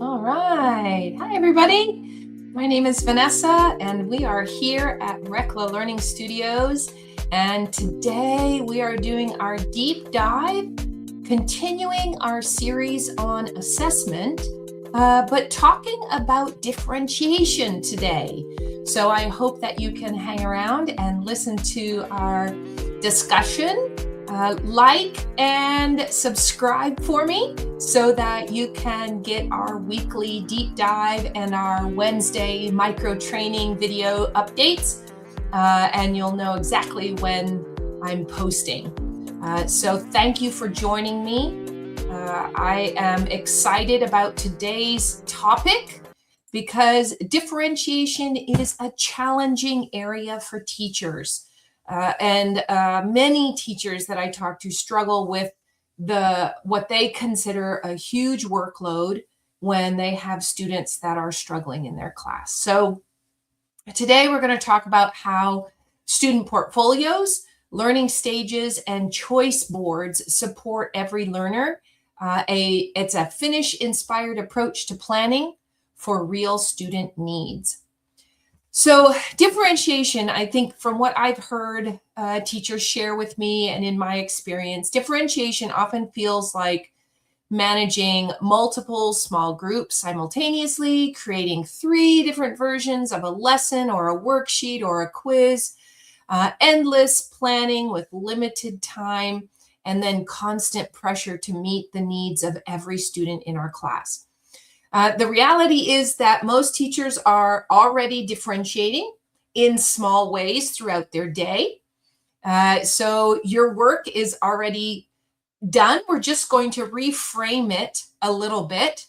All right. Hi, everybody. My name is Vanessa, and we are here at Rekla Learning Studios. And today we are doing our deep dive, continuing our series on assessment, but talking about differentiation today. So I hope that you can hang around and listen to our discussion. Like and subscribe for me so that you can get our weekly deep dive and our Wednesday micro training video updates, and you'll know exactly when I'm posting. So thank you for joining me. I am excited about today's topic because differentiation is a challenging area for teachers. And many teachers that I talk to struggle with what they consider a huge workload when they have students that are struggling in their class. So today we're going to talk about how student portfolios, learning stages, and choice boards support every learner. It's a Finnish-inspired approach to planning for real student needs. So differentiation, I think from what I've heard teachers share with me and in my experience, differentiation often feels like managing multiple small groups simultaneously, creating 3 different versions of a lesson or a worksheet or a quiz, endless planning with limited time, and then constant pressure to meet the needs of every student in our class. The reality is that most teachers are already differentiating in small ways throughout their day. So your work is already done. We're just going to reframe it a little bit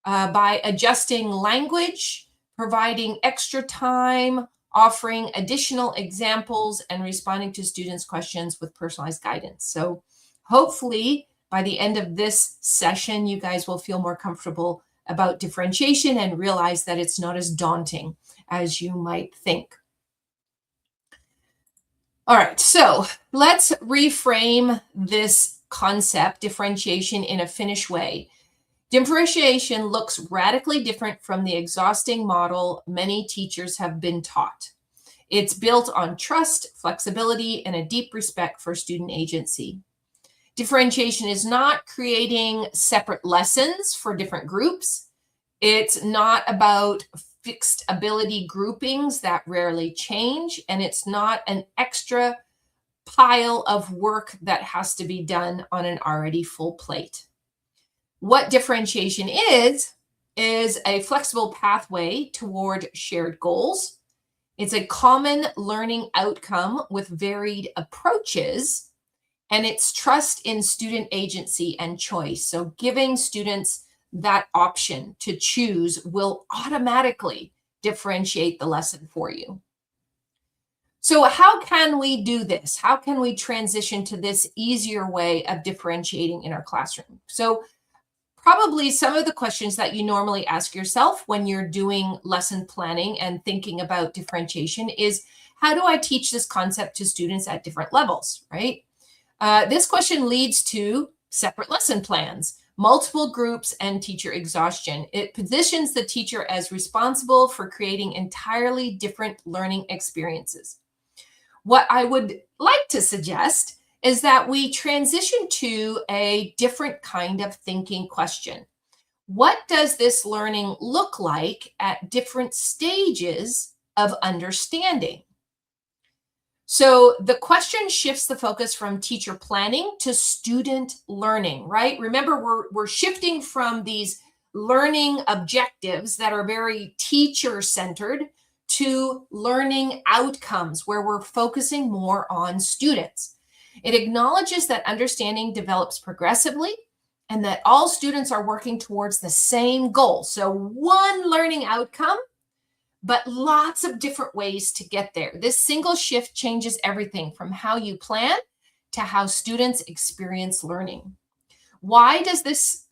by adjusting language, providing extra time, offering additional examples, and responding to students' questions with personalized guidance. So hopefully by the end of this session, you guys will feel more comfortable about differentiation and realize that it's not as daunting as you might think. All right, so let's reframe this concept, differentiation, in a Finnish way. Differentiation looks radically different from the exhausting model many teachers have been taught. It's built on trust, flexibility, and a deep respect for student agency. Differentiation is not creating separate lessons for different groups. It's not about fixed ability groupings that rarely change, and it's not an extra pile of work that has to be done on an already full plate. What differentiation is a flexible pathway toward shared goals. It's a common learning outcome with varied approaches, and it's trust in student agency and choice. So giving students that option to choose will automatically differentiate the lesson for you. So how can we do this? How can we transition to this easier way of differentiating in our classroom? So probably some of the questions that you normally ask yourself when you're doing lesson planning and thinking about differentiation is, how do I teach this concept to students at different levels, right? This question leads to separate lesson plans, multiple groups, and teacher exhaustion. It positions the teacher as responsible for creating entirely different learning experiences. What I would like to suggest is that we transition to a different kind of thinking question. What does this learning look like at different stages of understanding? So the question shifts the focus from teacher planning to student learning, right? Remember, we're shifting from these learning objectives that are very teacher-centered to learning outcomes where we're focusing more on students. It acknowledges that understanding develops progressively and that all students are working towards the same goal. So one learning outcome, but lots of different ways to get there. This single shift changes everything from how you plan to how students experience learning. Why does this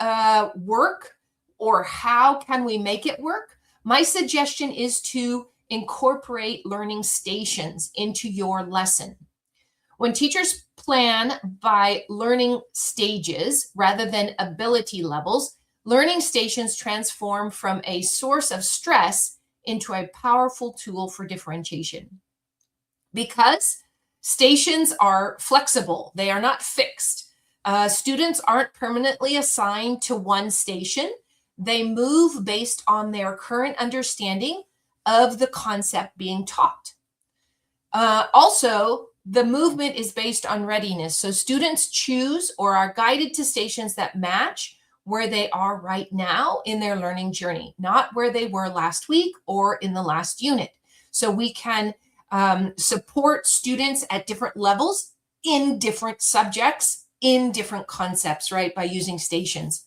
work, or how can we make it work? My suggestion is to incorporate learning stations into your lesson. When teachers plan by learning stages rather than ability levels, learning stations transform from a source of stress into a powerful tool for differentiation. Because stations are flexible, they are not fixed. Students aren't permanently assigned to one station. They move based on their current understanding of the concept being taught. Also, the movement is based on readiness. So students choose or are guided to stations that match where they are right now in their learning journey, not where they were last week or in the last unit. So we can support students at different levels in different subjects, in different concepts, right, by using stations.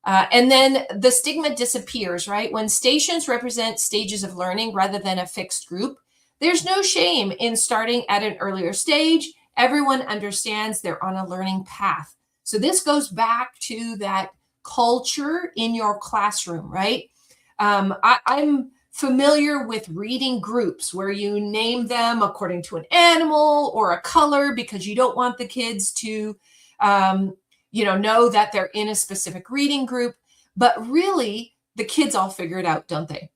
And then the stigma disappears, right? When stations represent stages of learning rather than a fixed group, there's no shame in starting at an earlier stage. Everyone understands they're on a learning path. So this goes back to that culture in your classroom, right? I'm familiar with reading groups where you name them according to an animal or a color because you don't want the kids to know that they're in a specific reading group. But really, the kids all figure it out, don't they?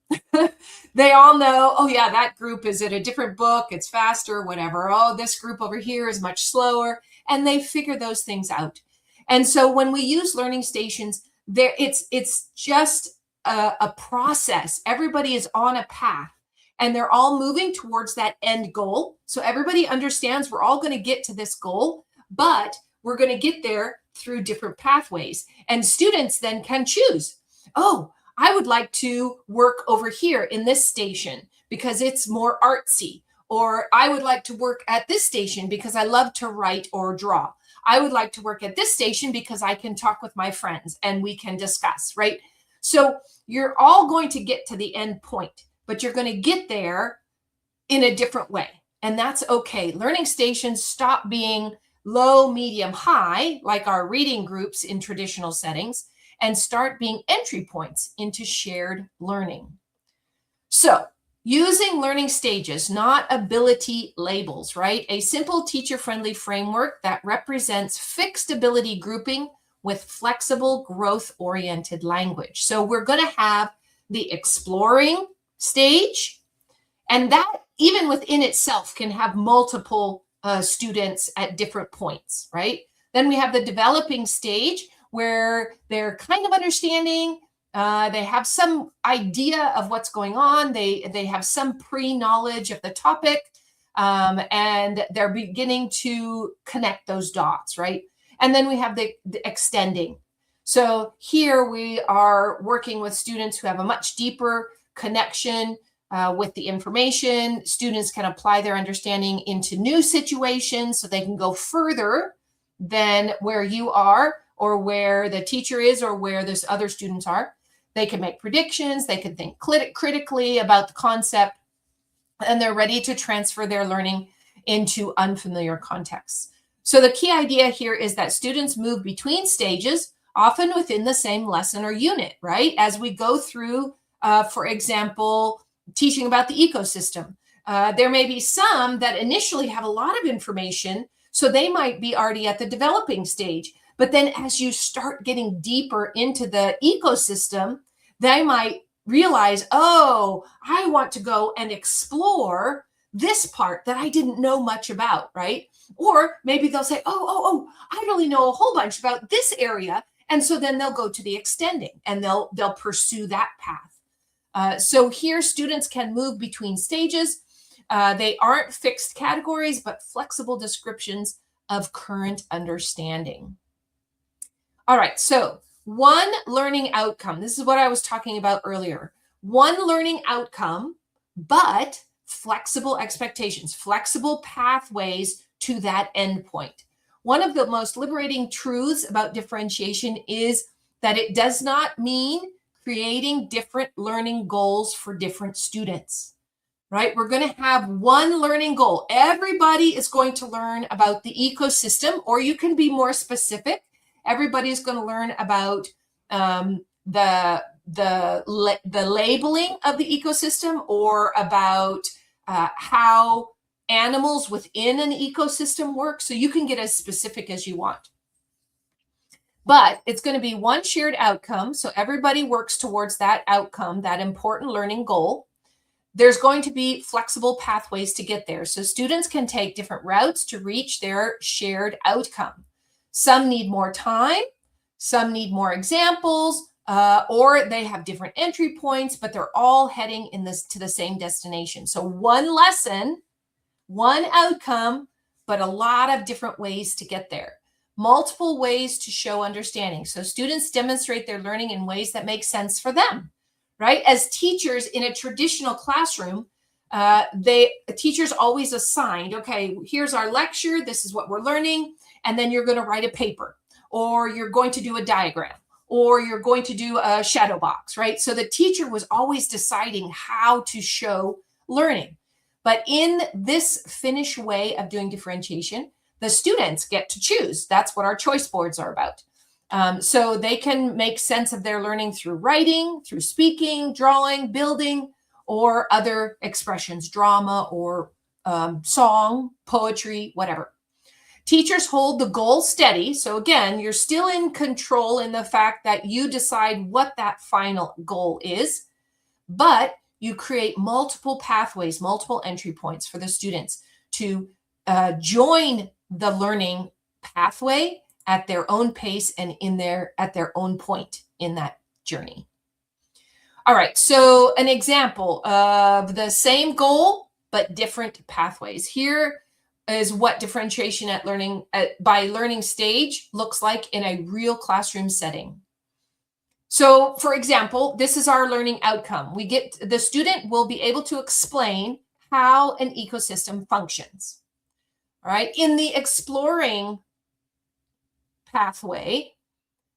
They all know, oh yeah, that group is at a different book, it's faster, whatever. Oh, this group over here is much slower. And they figure those things out. And so when we use learning stations, it's just a process. Everybody is on a path and they're all moving towards that end goal. So everybody understands we're all going to get to this goal, but we're going to get there through different pathways. And students then can choose, oh, I would like to work over here in this station because it's more artsy. Or I would like to work at this station because I love to write or draw. I would like to work at this station because I can talk with my friends and we can discuss, right? So you're all going to get to the end point, but you're going to get there in a different way. And that's okay. Learning stations stop being low, medium, high, like our reading groups in traditional settings, and start being entry points into shared learning. So using learning stages, not ability labels, right? A simple teacher-friendly framework that represents fixed ability grouping with flexible growth-oriented language. So we're going to have the exploring stage, and that even within itself can have multiple students at different points, right? Then we have the developing stage where they're kind of understanding, they have some idea of what's going on, they have some pre-knowledge of the topic, and they're beginning to connect those dots, right? And then we have the extending. So here we are working with students who have a much deeper connection with the information. Students can apply their understanding into new situations so they can go further than where you are or where the teacher is or where those other students are. They can make predictions, they can think critically about the concept, and they're ready to transfer their learning into unfamiliar contexts. So the key idea here is that students move between stages, often within the same lesson or unit, right? As we go through, for example, teaching about the ecosystem. There may be some that initially have a lot of information, so they might be already at the developing stage. But then as you start getting deeper into the ecosystem, they might realize, oh, I want to go and explore this part that I didn't know much about, right? Or maybe they'll say, oh, I really know a whole bunch about this area. And so then they'll go to the extending and they'll pursue that path. So here students can move between stages. They aren't fixed categories, but flexible descriptions of current understanding. All right, so one learning outcome. This is what I was talking about earlier. One learning outcome, but flexible expectations, flexible pathways to that endpoint. One of the most liberating truths about differentiation is that it does not mean creating different learning goals for different students, right? We're going to have one learning goal. Everybody is going to learn about the ecosystem, or you can be more specific. Everybody's going to learn about the labeling of the ecosystem, or about how animals within an ecosystem work. So you can get as specific as you want. But it's going to be one shared outcome. So everybody works towards that outcome, that important learning goal. There's going to be flexible pathways to get there. So students can take different routes to reach their shared outcome. Some need more time, some need more examples, or they have different entry points, but they're all heading to the same destination. So one lesson, one outcome, but a lot of different ways to get there. Multiple ways to show understanding. So students demonstrate their learning in ways that make sense for them, right? As teachers in a traditional classroom, teachers always assigned, okay, here's our lecture, this is what we're learning, and then you're going to write a paper, or you're going to do a diagram, or you're going to do a shadow box, right? So the teacher was always deciding how to show learning. But in this Finnish way of doing differentiation, the students get to choose. That's what our choice boards are about. So they can make sense of their learning through writing, through speaking, drawing, building, or other expressions, drama or song, poetry, whatever. Teachers hold the goal steady. So again, you're still in control in the fact that you decide what that final goal is, but you create multiple pathways, multiple entry points for the students to join the learning pathway at their own pace and at their own point in that journey. All right, so an example of the same goal, but different pathways. Here is what differentiation by learning stage looks like in a real classroom setting. So for example, this is our learning outcome. The student will be able to explain how an ecosystem functions. All right, in the exploring pathway,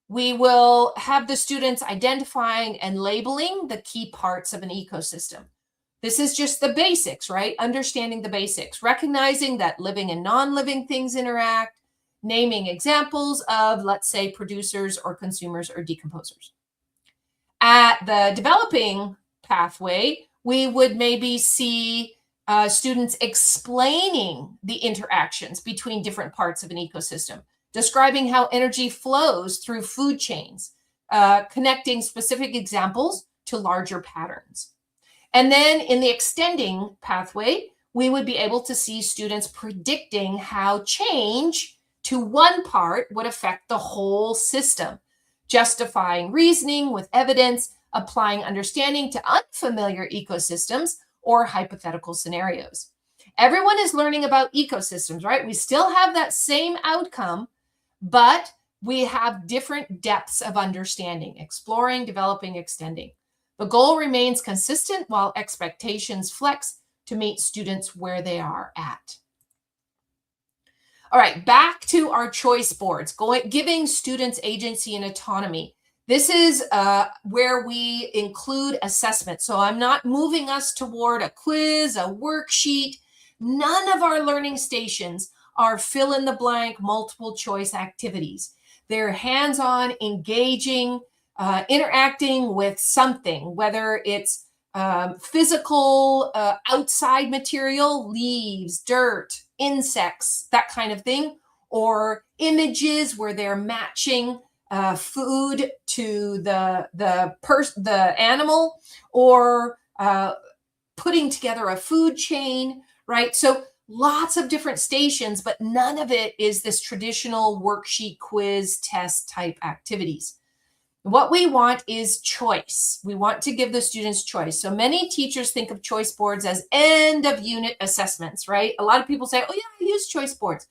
we will have the students identifying and labeling the key parts of an ecosystem. This is just the basics, right? Understanding the basics, recognizing that living and non-living things interact, naming examples of, let's say, producers or consumers or decomposers. At the developing pathway, we would maybe see students explaining the interactions between different parts of an ecosystem, describing how energy flows through food chains, connecting specific examples to larger patterns. And then in the extending pathway, we would be able to see students predicting how change to one part would affect the whole system, justifying reasoning with evidence, applying understanding to unfamiliar ecosystems or hypothetical scenarios. Everyone is learning about ecosystems, right? We still have that same outcome, but we have different depths of understanding, exploring, developing, extending. The goal remains consistent while expectations flex to meet students where they are at. All right, back to our choice boards, giving students agency and autonomy. This is where we include assessment. So I'm not moving us toward a quiz, a worksheet. None of our learning stations are fill in the blank multiple choice activities. They're hands-on, engaging, interacting with something, whether it's physical outside material, leaves, dirt, insects, that kind of thing, or images where they're matching food to the animal, or putting together a food chain, right? So lots of different stations, but none of it is this traditional worksheet, quiz, test type activities. What we want is choice. We want to give the students choice. So many teachers think of choice boards as end of unit assessments, right? A lot of people say, oh yeah, I use choice boards,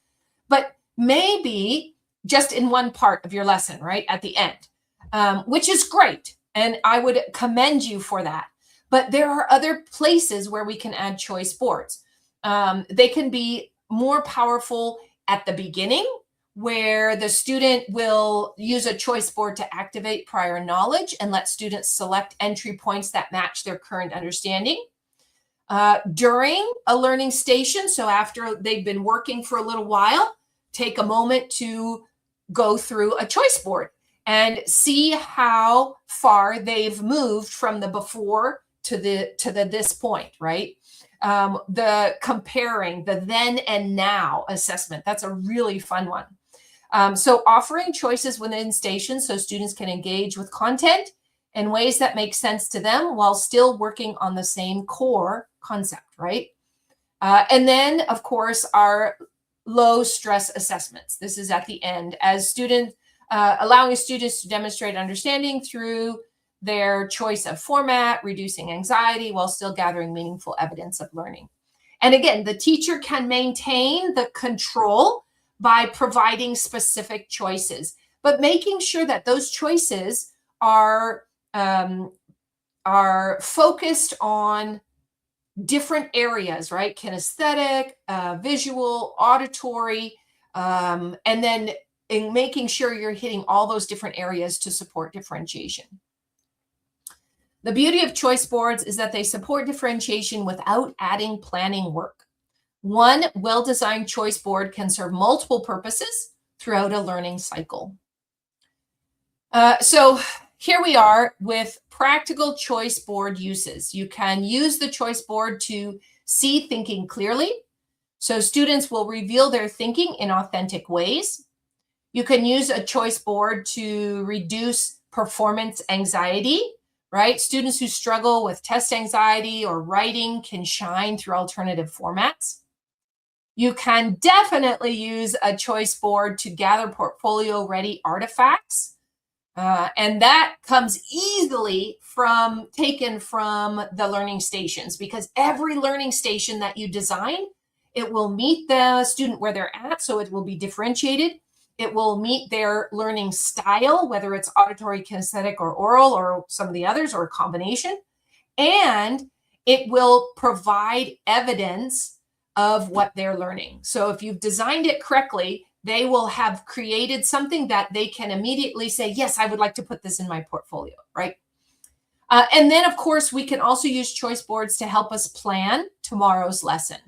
but maybe just in one part of your lesson, right? At the end, which is great. And I would commend you for that. But there are other places where we can add choice boards. They can be more powerful at the beginning, where the student will use a choice board to activate prior knowledge and let students select entry points that match their current understanding. During a learning station, so after they've been working for a little while, take a moment to go through a choice board and see how far they've moved from the before to the this point, right? The comparing, the then and now assessment, that's a really fun one. So offering choices within stations so students can engage with content in ways that make sense to them while still working on the same core concept, right? And then, of course, our low stress assessments. This is at the end, as students, allowing students to demonstrate understanding through their choice of format, reducing anxiety while still gathering meaningful evidence of learning. And again, the teacher can maintain the control by providing specific choices, but making sure that those choices are focused on different areas, right? Kinesthetic, visual, auditory, and then in making sure you're hitting all those different areas to support differentiation. The beauty of choice boards is that they support differentiation without adding planning work. One well-designed choice board can serve multiple purposes throughout a learning cycle. So here we are with practical choice board uses. You can use the choice board to see thinking clearly. So students will reveal their thinking in authentic ways. You can use a choice board to reduce performance anxiety, right? Students who struggle with test anxiety or writing can shine through alternative formats. You can definitely use a choice board to gather portfolio-ready artifacts. And that comes easily taken from the learning stations, because every learning station that you design, it will meet the student where they're at, so it will be differentiated. It will meet their learning style, whether it's auditory, kinesthetic, or oral, or some of the others, or a combination. And it will provide evidence of what they're learning. So if you've designed it correctly, they will have created something that they can immediately say, yes, I would like to put this in my portfolio, right? And then, of course, we can also use choice boards to help us plan tomorrow's lesson.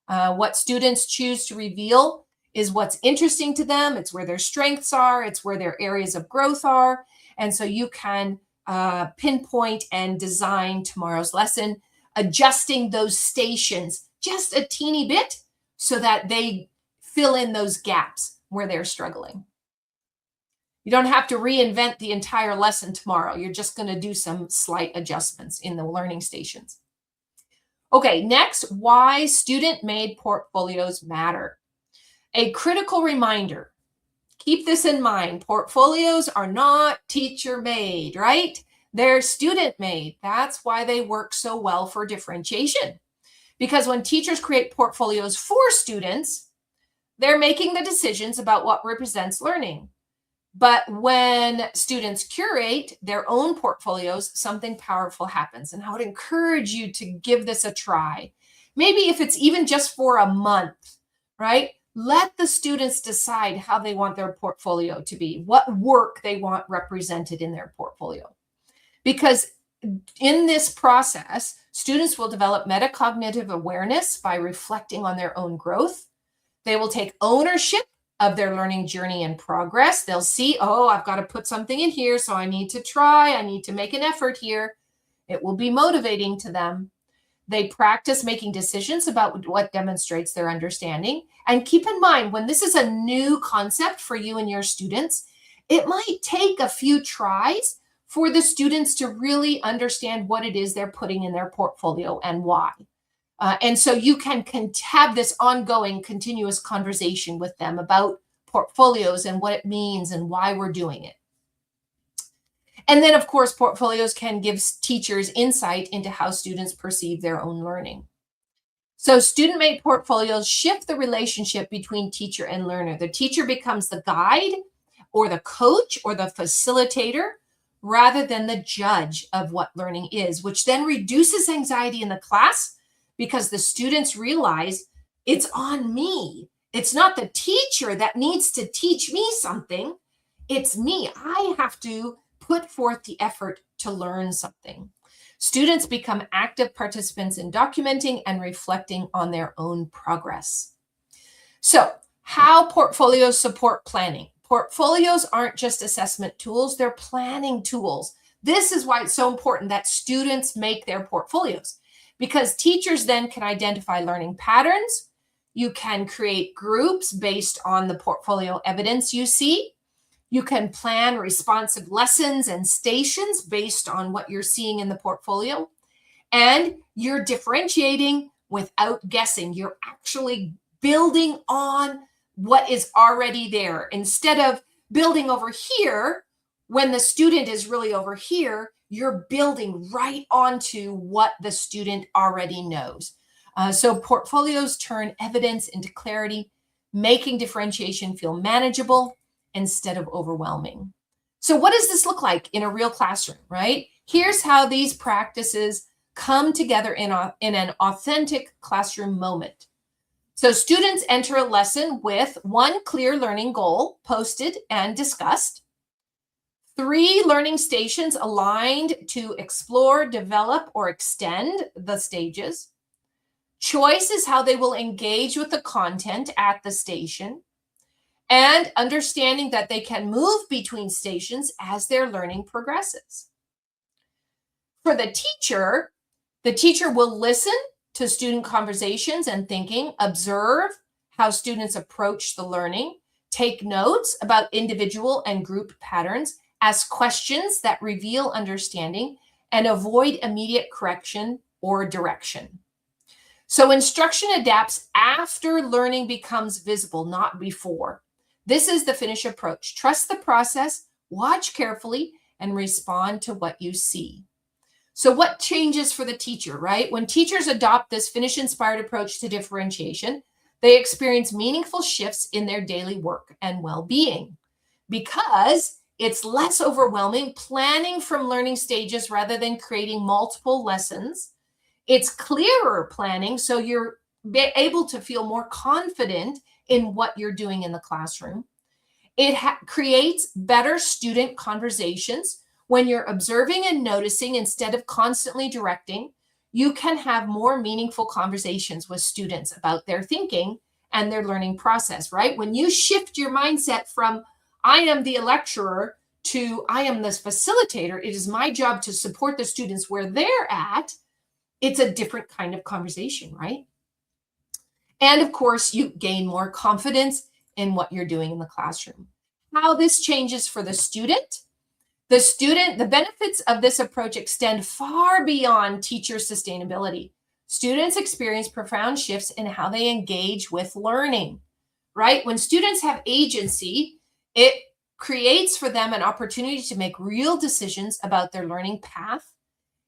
What students choose to reveal is what's interesting to them. It's where their strengths are. It's where their areas of growth are. And so you can pinpoint and design tomorrow's lesson, adjusting those stations just a teeny bit so that they fill in those gaps where they're struggling. You don't have to reinvent the entire lesson tomorrow. You're just going to do some slight adjustments in the learning stations. Okay, next, why student-made portfolios matter. A critical reminder. Keep this in mind. Portfolios are not teacher-made, right? They're student-made. That's why they work so well for differentiation. Because when teachers create portfolios for students, they're making the decisions about what represents learning. But when students curate their own portfolios, something powerful happens. And I would encourage you to give this a try. Maybe if it's even just for a month, right? Let the students decide how they want their portfolio to be, what work they want represented in their portfolio. Because in this process, students will develop metacognitive awareness by reflecting on their own growth. They will take ownership of their learning journey and progress. They'll see, oh, I've got to put something in here, so I need to try, I need to make an effort here. It will be motivating to them. They practice making decisions about what demonstrates their understanding. And keep in mind, when this is a new concept for you and your students, it might take a few tries for the students to really understand what it is they're putting in their portfolio and why. And so you can have this ongoing, continuous conversation with them about portfolios and what it means and why we're doing it. And then, of course, portfolios can give teachers insight into how students perceive their own learning. So student-made portfolios shift the relationship between teacher and learner. The teacher becomes the guide or the coach or the facilitator rather than the judge of what learning is, which then reduces anxiety in the class because the students realize it's on me. It's not the teacher that needs to teach me something. It's me. I have to put forth the effort to learn something. Students become active participants in documenting and reflecting on their own progress. So, how portfolios support planning. Portfolios aren't just assessment tools, they're planning tools. This is why it's so important that students make their portfolios, because teachers then can identify learning patterns, You can create groups based on the portfolio evidence you see. You can plan responsive lessons and stations based on what you're seeing in the portfolio. And you're differentiating without guessing. You're actually building on what is already there. Instead of building over here, when the student is really over here, you're building right onto what the student already knows. So portfolios turn evidence into clarity, making differentiation feel manageable instead of overwhelming. So what does this look like in a real classroom, right? Here's how these practices come together in an authentic classroom moment. So students enter a lesson with one clear learning goal posted and discussed, 3 learning stations aligned to explore, develop, or extend the stages. Choice is how they will engage with the content at the station, and understanding that they can move between stations as their learning progresses. For the teacher will listen to student conversations and thinking, observe how students approach the learning, take notes about individual and group patterns, ask questions that reveal understanding, and avoid immediate correction or direction. So instruction adapts after learning becomes visible, not before. This is the Finnish approach. Trust the process, watch carefully, and respond to what you see. So what changes for the teacher, right? When teachers adopt this Finnish-inspired approach to differentiation, they experience meaningful shifts in their daily work and well-being because it's less overwhelming, planning from learning stages rather than creating multiple lessons. It's clearer planning, so you're able to feel more confident in what you're doing in the classroom. It creates better student conversations. When you're observing and noticing instead of constantly directing, you can have more meaningful conversations with students about their thinking and their learning process, right? When you shift your mindset from I am the lecturer to I am this facilitator, it is my job to support the students where they're at, it's a different kind of conversation, right? And of course, you gain more confidence in what you're doing in the classroom. How this changes for the student. The benefits of this approach extend far beyond teacher sustainability. Students experience profound shifts in how they engage with learning, right? When students have agency, it creates for them an opportunity to make real decisions about their learning path.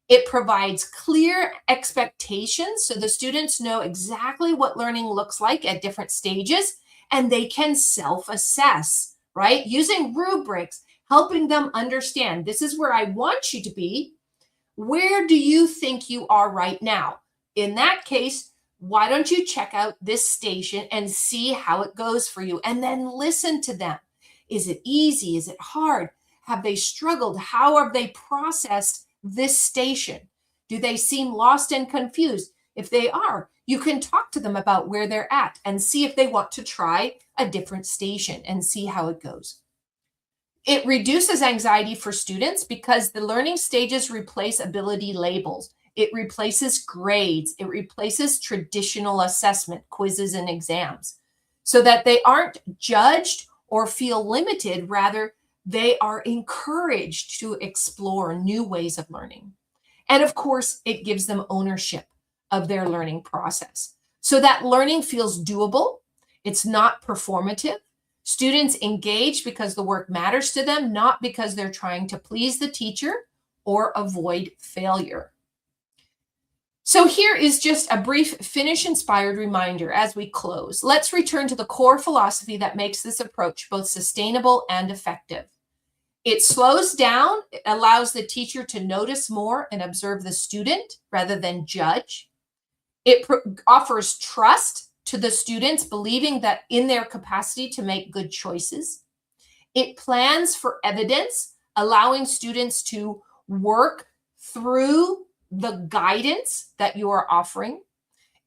It provides clear expectations so the students know exactly what learning looks like at different stages, and they can self-assess, right? Using rubrics, helping them understand this is where I want you to be. Where do you think you are right now? In that case, why don't you check out this station and see how it goes for you? And then listen to them. Is it easy? Is it hard? Have they struggled? How have they processed this station? Do they seem lost and confused? If they are, you can talk to them about where they're at and see if they want to try a different station and see how it goes. It reduces anxiety for students because the learning stages replace ability labels. It replaces grades. It replaces traditional assessment, quizzes, and exams so that they aren't judged or feel limited. Rather, they are encouraged to explore new ways of learning. And of course, it gives them ownership of their learning process so that learning feels doable. It's not performative. Students engage because the work matters to them, not because they're trying to please the teacher or avoid failure. So here is just a brief Finnish-inspired reminder as we close. Let's return to the core philosophy that makes this approach both sustainable and effective. It slows down, it allows the teacher to notice more and observe the student rather than judge. It offers trust to the students, believing that in their capacity to make good choices. It plans for evidence, allowing students to work through the guidance that you are offering.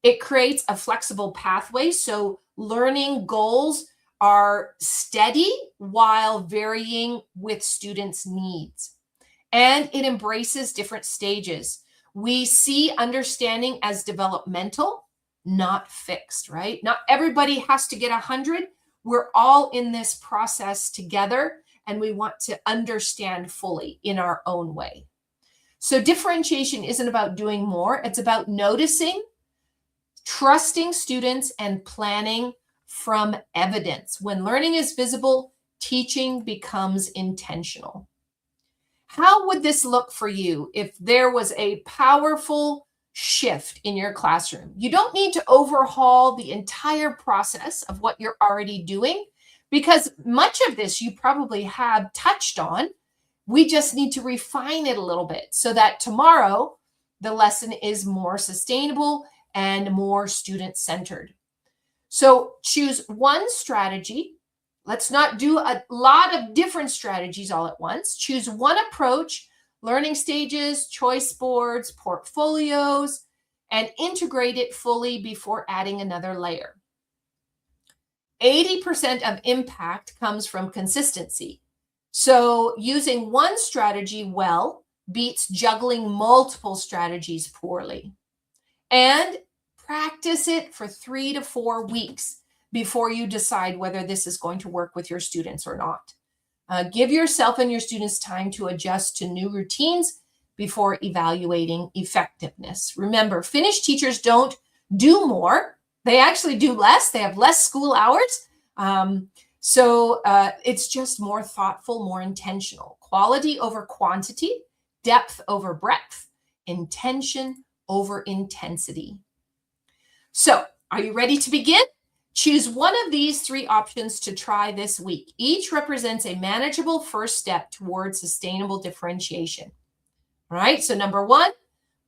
It creates a flexible pathway, so learning goals are steady while varying with students' needs. And it embraces different stages. We see understanding as developmental, not fixed, right? Not everybody has to get 100. We're all in this process together, and we want to understand fully in our own way. So differentiation isn't about doing more. It's about noticing, trusting students, and planning from evidence. When learning is visible, teaching becomes intentional. How would this look for you if there was a powerful shift in your classroom? You don't need to overhaul the entire process of what you're already doing, because much of this you probably have touched on. We just need to refine it a little bit so that tomorrow the lesson is more sustainable and more student-centered. So choose one strategy. Let's not do a lot of different strategies all at once. Choose one approach, learning stages, choice boards, portfolios, and integrate it fully before adding another layer. 80% of impact comes from consistency. So using one strategy well beats juggling multiple strategies poorly. And practice it for 3 to 4 weeks before you decide whether this is going to work with your students or not. Give yourself and your students time to adjust to new routines before evaluating effectiveness. Remember, Finnish teachers don't do more. They actually do less. They have less school hours. So it's just more thoughtful, more intentional. Quality over quantity, depth over breadth, intention over intensity. So, are you ready to begin? Choose one of these 3 options to try this week. Each represents a manageable first step towards sustainable differentiation. All right, so number 1,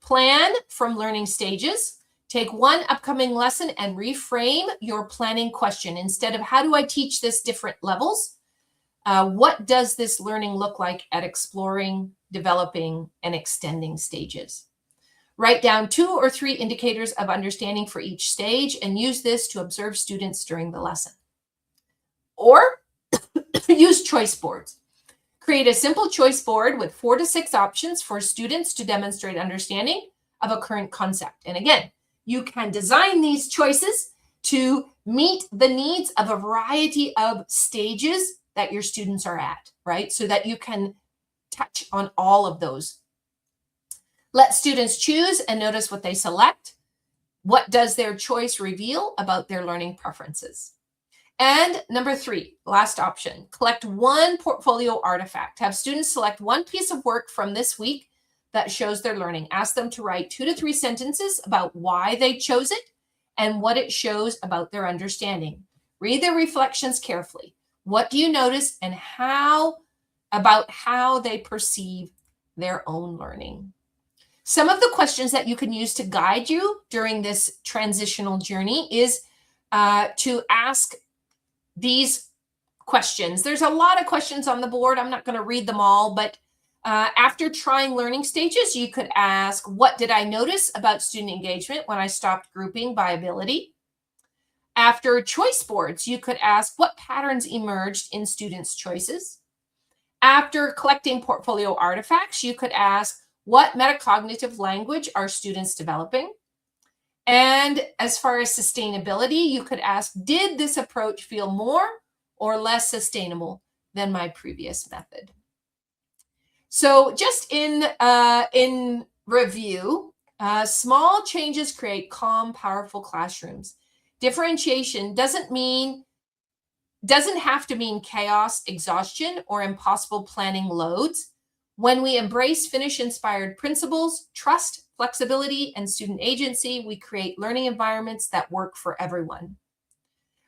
plan from learning stages. Take one upcoming lesson and reframe your planning question. Instead of how do I teach this different levels? What does this learning look like at exploring, developing, and extending stages? Write down 2 or 3 indicators of understanding for each stage and use this to observe students during the lesson. Or use choice boards. Create a simple choice board with 4 to 6 options for students to demonstrate understanding of a current concept. And again, you can design these choices to meet the needs of a variety of stages that your students are at, right? So that you can touch on all of those. Let students choose and notice what they select. What does their choice reveal about their learning preferences? And number 3, last option, collect one portfolio artifact. Have students select one piece of work from this week that shows their learning. Ask them to write 2 to 3 sentences about why they chose it and what it shows about their understanding. Read their reflections carefully. What do you notice and how they perceive their own learning? Some of the questions that you can use to guide you during this transitional journey is to ask these questions. There's a lot of questions on the board. I'm not going to read them all, but after trying learning stages, you could ask, what did I notice about student engagement when I stopped grouping by ability? After choice boards, you could ask, what patterns emerged in students' choices? After collecting portfolio artifacts, you could ask, what metacognitive language are students developing? And as far as sustainability, you could ask, did this approach feel more or less sustainable than my previous method? So just in review, small changes create calm, powerful classrooms. Differentiation doesn't have to mean chaos, exhaustion, or impossible planning loads. When we embrace Finnish-inspired principles, trust, flexibility, and student agency, we create learning environments that work for everyone.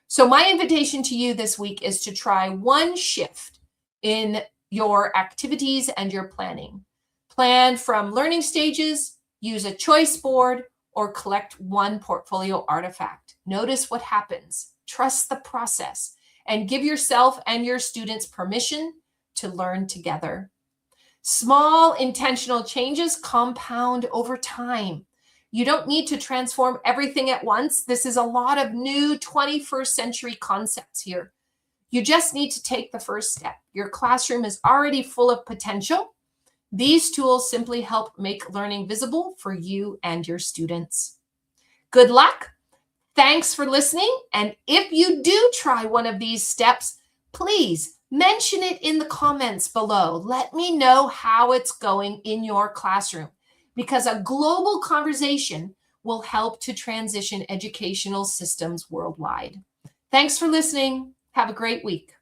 So my invitation to you this week is to try one shift in your activities and your planning. Plan from learning stages, use a choice board, or collect one portfolio artifact. Notice what happens, trust the process, and give yourself and your students permission to learn together. Small intentional changes compound over time. You don't need to transform everything at once. This is a lot of new 21st century concepts here. You just need to take the first step. Your classroom is already full of potential. These tools simply help make learning visible for you and your students. Good luck. Thanks for listening. And if you do try one of these steps, please mention it in the comments below. Let me know how it's going in your classroom, because a global conversation will help to transition educational systems worldwide. Thanks for listening. Have a great week.